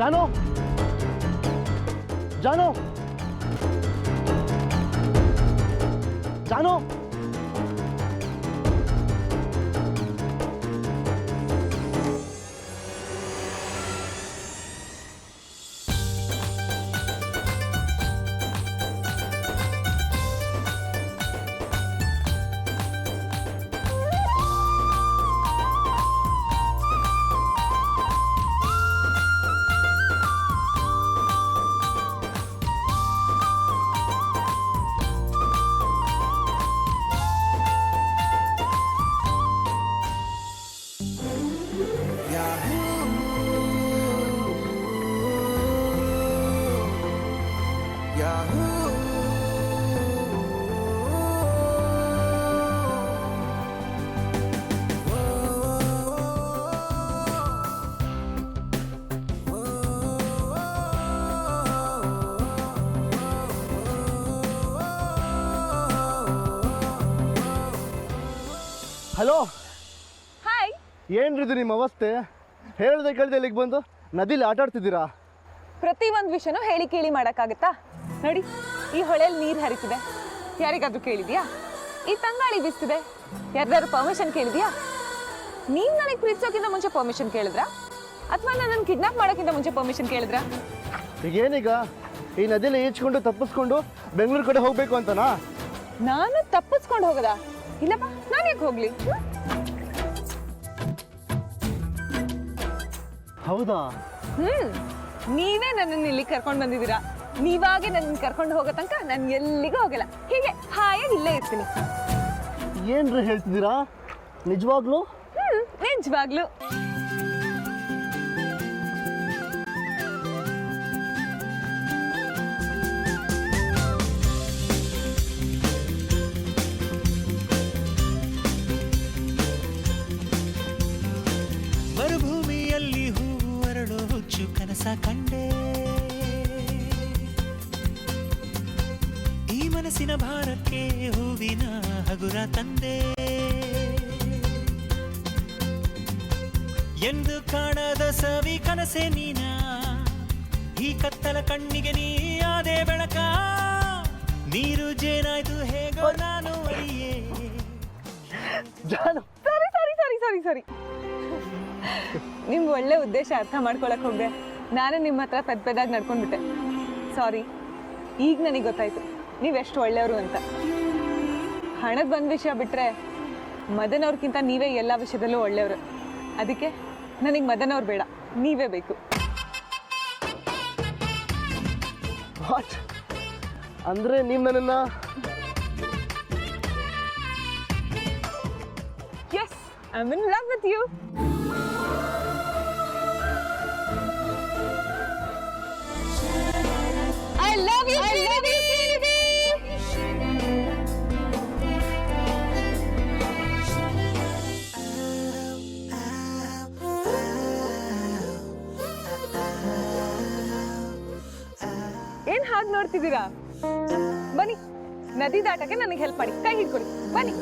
ಜಾನು ಜಾನು ಜಾನು hello hi. ಏನ್ರಿದು ನಿಮ್ಮ ಅವಸ್ಥೆ? ಹೇಳ್ದೆ ಕೇಳ್ದೆ ಇಲ್ಲಿಗೆ ಬಂದು ನದಿಲಿ ಆಟ ಆಡ್ತಿದ್ದೀರಾ? ಪ್ರತಿ ಒಂದು ವಿಷಯನೂ ಹೇಳಿ ಕೇಳಿ ಮಾಡೋಕ್ಕಾಗತ್ತಾ? ನೋಡಿ, ಈ ಹೊಳೆಯಲ್ಲಿ ನೀರು ಹರಿತಿದೆ, ಯಾರಿಗಾದ್ರೂ ಕೇಳಿದ್ಯಾ? ಈ ತಂಗಾಳಿ ಬೀಸ್ತಿದೆ, ಯಾರ್ದಾದ್ರು ಪರ್ಮಿಷನ್ ಕೇಳಿದ್ಯಾ? ನೀನು ನನಗೆ ಪ್ರೀತಿಸೋಕ್ಕಿಂತ ಮುಂಚೆ ಪರ್ಮಿಷನ್ ಕೇಳಿದ್ರಾ, ಅಥವಾ ನನ್ನನ್ನು ಕಿಡ್ನಾಪ್ ಮಾಡೋಕ್ಕಿಂತ ಮುಂಚೆ ಪರ್ಮಿಷನ್ ಕೇಳಿದ್ರಾ? ಈಗೇನೀಗ ಈ ನದಿಲಿ ಈಚ್ಕೊಂಡು ತಪ್ಪಿಸ್ಕೊಂಡು ಬೆಂಗಳೂರು ಕಡೆ ಹೋಗ್ಬೇಕು ಅಂತನಾ? ನಾನು ತಪ್ಪಿಸ್ಕೊಂಡು ಹೋಗದಾ? ಇಲ್ಲಪ್ಪ, ನಾನು ಯಾಕೆ ಹೋಗ್ಲಿ? ಹೌದಾ? ನೀವೇ ನನ್ನನ್ನು ಇಲ್ಲಿ ಕರ್ಕೊಂಡು ಬಂದಿದ್ದೀರಾ. ನೀವಾಗೆ ನನ್ನ ಕರ್ಕೊಂಡು ಹೋಗೋ ತನಕ ನಾನು ಎಲ್ಲಿಗೂ ಹೋಗಲ್ಲ. ಹೀಗೆ ಹಾಯಾಗಿ ಇಲ್ಲೇ ಇರ್ತೀನಿ. ಏನ್ರಿ ಹೇಳ್ತಿದ್ದೀರಾ? ನಿಜವಾಗ್ಲೂ? ನಿಜವಾಗ್ಲೂ. ಮರುಭೂಮಿಯಲ್ಲಿ ಹೂವು ಅರಳು ಹುಚ್ಚು ಕನಸ ಕಂಡೆ, ಈ ಮನಸ್ಸಿನ ಭಾರಕ್ಕೆ ಹೂವಿನ ಹಗುರ ತಂದೆ, ಎಂದು ಕಾಣದ ಸವಿ ಕನಸೆ ನೀನ, ಈ ಕತ್ತಲ ಕಣ್ಣಿಗೆ ನೀ ಆದೆ ಬೆಳಕ, ನೀರು ಜೇನಾಯ್ತು ಹೇಗೋ ನಾನು ಅರಿಯೇ. ಸಾರಿ ನಿಮ್ ಒಳ್ಳೆ ಉದ್ದೇಶ ಅರ್ಥ ಮಾಡ್ಕೊಳಕ್ ಹೋಗ್ದೆ ನಾನು ನಿಮ್ಮ ಹತ್ರ ಪೆದ್ದಾಗಿ ನಡ್ಕೊಂಡ್ಬಿಟ್ಟೆ. ಸಾರಿ. ಈಗ ನನಗೆ ಗೊತ್ತಾಯ್ತು ನೀವೆಷ್ಟು ಒಳ್ಳೆಯವರು ಅಂತ. ಹಣದ ಬಂದ ವಿಷಯ ಬಿಟ್ರೆ ಮದನ್ ಅವ್ರಿಗಿಂತ ನೀವೇ ಎಲ್ಲ ವಿಷಯದಲ್ಲೂ ಒಳ್ಳೆಯವರು. ಅದಕ್ಕೆ ನನಗೆ ಮದನ್ ಅವ್ರು ಬೇಡ, ನೀವೇ ಬೇಕು. ವಾಟ್? ಅಂದ್ರೆ ನೀವು ನನ್ನನ್ನ Yes, I'm in love with you. I love you, Srinidhi. ಏನ್ ಹಾಗೆ ನೋಡ್ತಿದ್ದೀರಾ? ಬನ್ನಿ, ನದಿ ದಾಟಕ್ಕೆ ನನಗೆ ಹೆಲ್ಪ್ ಮಾಡಿ, ಕೈ ಹಿಡ್ಕೊಳ್ಳಿ, ಬನ್ನಿ.